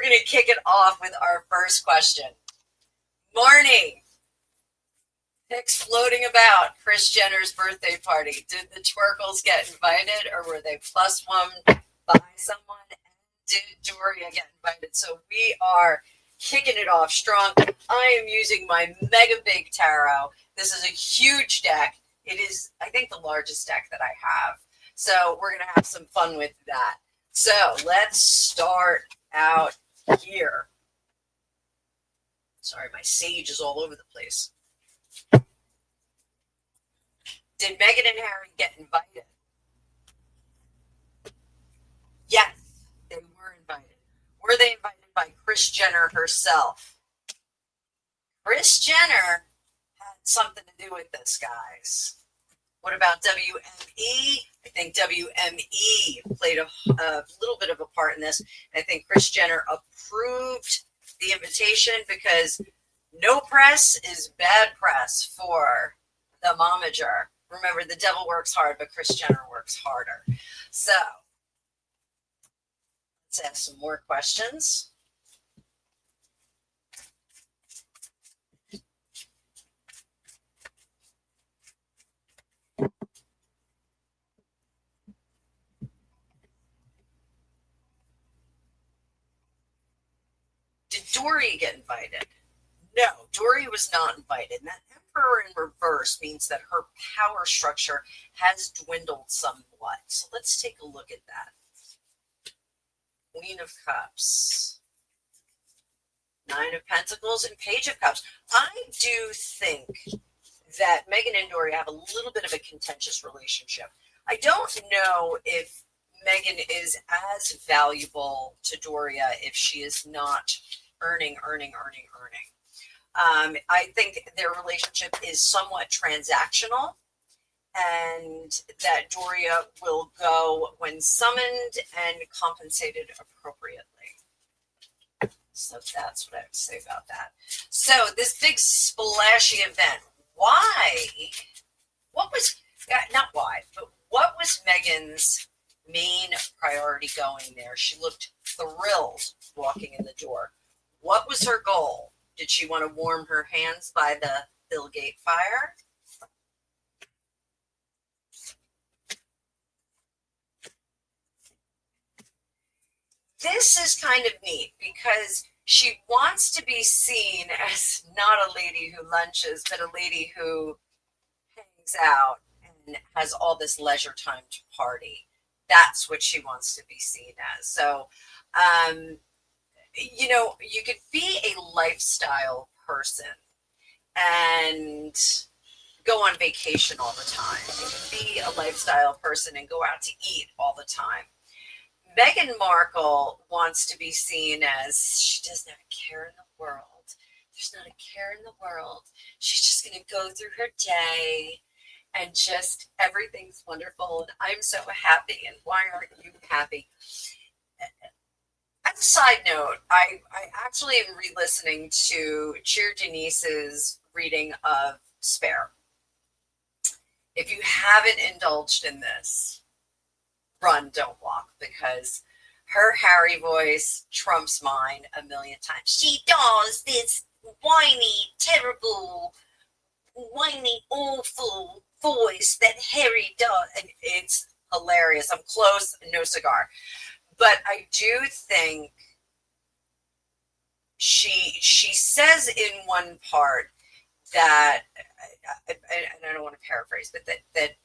going to kick it off with our first question. Morning. Pics floating about Kris Jenner's birthday party. Did the twerkles get invited, or were they plus one by someone? And did Doria get invited? So we are kicking it off strong. I am using my Mega Big Tarot. This is a huge deck. It is, I think, the largest deck that I have. So we're going to have some fun with that. So let's start out here. Sorry, my sage is all over the place. Did Meghan and Harry get invited? Yes, they were invited. Were they invited by Kris Jenner herself? Kris Jenner had something to do with this, guys. What about WME? I think WME played a little bit of a part in this. I think Kris Jenner approved the invitation because no press is bad press for the momager. Remember, the devil works hard, but Kris Jenner works harder. So let's ask some more questions. Did Dory get invited? No, Dory was not invited. And that Emperor in reverse means that her power structure has dwindled somewhat. So let's take a look at that. Queen of Cups, Nine of Pentacles, and Page of Cups. I do think that Meghan and Dory have a little bit of a contentious relationship. I don't know if Meghan is as valuable to Doria if she is not earning. I think their relationship is somewhat transactional, and that Doria will go when summoned and compensated appropriately. So that's what I would say about that. So this big splashy event, why? What was, not why, but what was Meghan's main priority going there? She looked thrilled walking in the door. What was her goal? Did she want to warm her hands by the Bill Gates fire? This is kind of neat because she wants to be seen as not a lady who lunches, but a lady who hangs out and has all this leisure time to party. That's what she wants to be seen as. So, you know, you could be a lifestyle person and go on vacation all the time. You can be a lifestyle person and go out to eat all the time. Meghan Markle wants to be seen as she doesn't have a care in the world. There's not a care in the world. She's just going to go through her day and just everything's wonderful. And I'm so happy. And why aren't you happy? As a side note, I actually am re-listening to Cheer Denise's reading of Spare. If you haven't indulged in this, run, don't walk, because her Harry voice trumps mine a million times. She does this whiny, terrible, whiny, awful voice that Harry does, and it's hilarious. I'm close, no cigar. But I do think she says in one part that, and I don't want to paraphrase, but that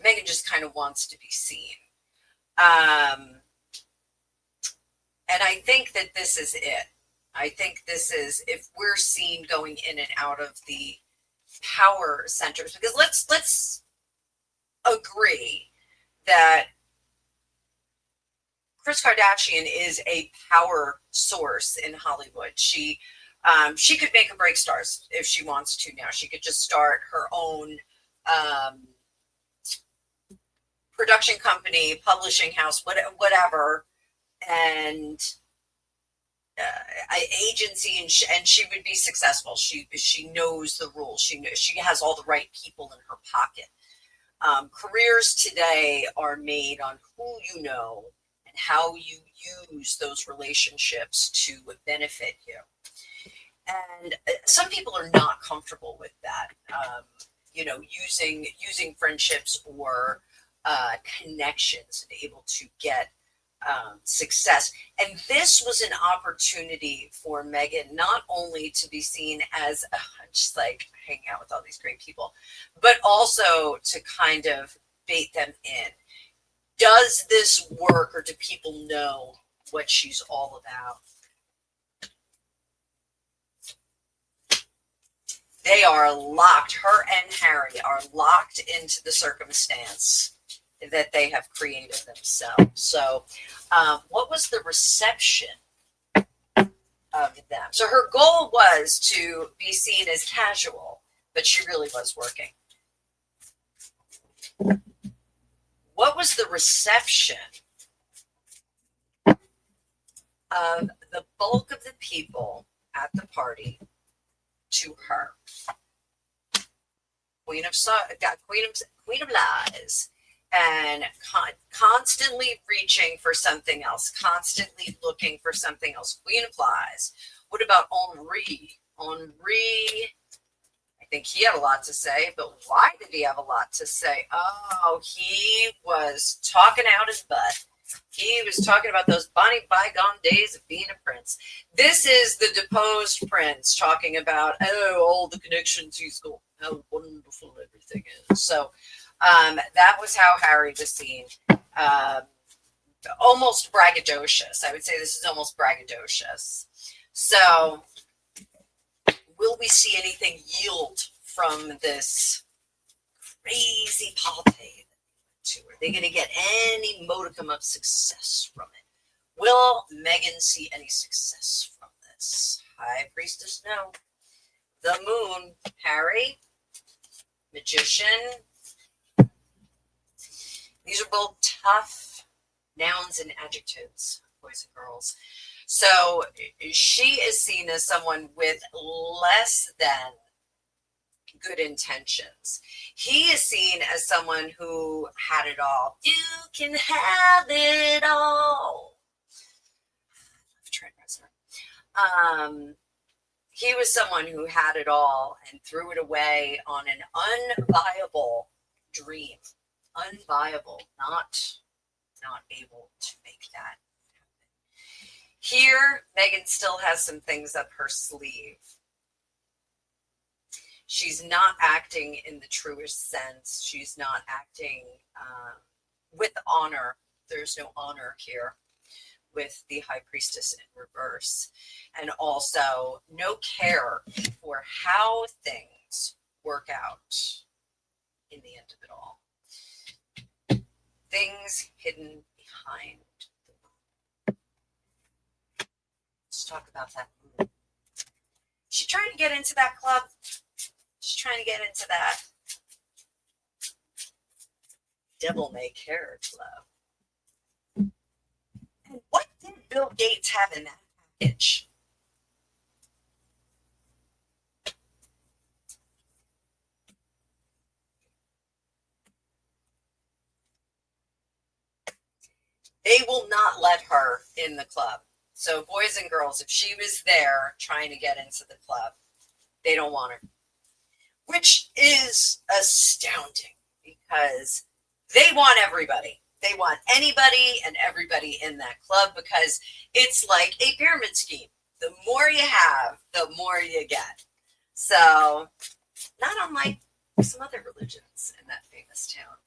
Meghan just kind of wants to be seen. And I think that this is it. I think this is, if we're seen going in and out of the power centers, because let's agree that Kris Kardashian is a power source in Hollywood. She could make or break stars if she wants to now. She could just start her own production company, publishing house, whatever, and agency, and she would be successful. She knows the rules. She has all the right people in her pocket. Careers today are made on who you know and how you use those relationships to benefit you. And some people are not comfortable with that, using friendships or connections and able to get success. And this was an opportunity for Meghan not only to be seen as just like hanging out with all these great people, but also to kind of bait them in. Does this work, or do people know what she's all about? They are locked. Her and Harry are locked into the circumstance that they have created themselves. So what was the reception of them? So her goal was to be seen as casual, but she really was working. What was the reception of the bulk of the people at the party to her? Queen of Lies, and constantly reaching for something else, constantly looking for something else. Queen of Lies. What about Henri? Henri, I think he had a lot to say, but why did he have a lot to say? Oh, he was talking out his butt. He was talking about those bygone days of being a prince. This is the deposed prince talking about, all the connections he's got, how wonderful everything is. So that was how Harry was seen. Almost braggadocious. I would say this is almost braggadocious. So will we see anything yield from this crazy party? Are they going to get any modicum of success from it? Will Meghan see any success from this? High Priestess, no. The Moon, Harry, Magician. These are both tough nouns and adjectives, boys and girls. So she is seen as someone with less than good intentions. He is seen as someone who had it all. You can have it all. He was someone who had it all and threw it away on an unviable dream. Unviable, not able to make that happen. Here, Meghan still has some things up her sleeve. She's not acting in the truest sense. She's not acting with honor. There's no honor here with the High Priestess in reverse. And also no care for how things work out in the end of it all. Things hidden behind the moon. Let's talk about that moon. She's trying to get into that club. She's trying to get into that devil may care club. And what did Bill Gates have in that package? They will not let her in the club. So boys and girls, if she was there trying to get into the club, they don't want her. Which is astounding because they want everybody. They want anybody and everybody in that club because it's like a pyramid scheme. The more you have, the more you get. So not unlike some other religions in that famous town.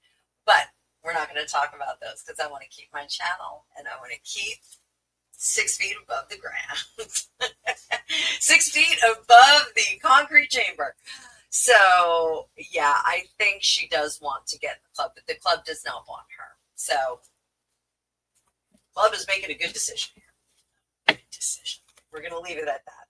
But we're not going to talk about those because I want to keep my channel and I want to keep 6 feet above the ground. 6 feet above the concrete chamber. So, yeah, I think she does want to get in the club, but the club does not want her. So, club is making a good decision here. Good decision. We're going to leave it at that.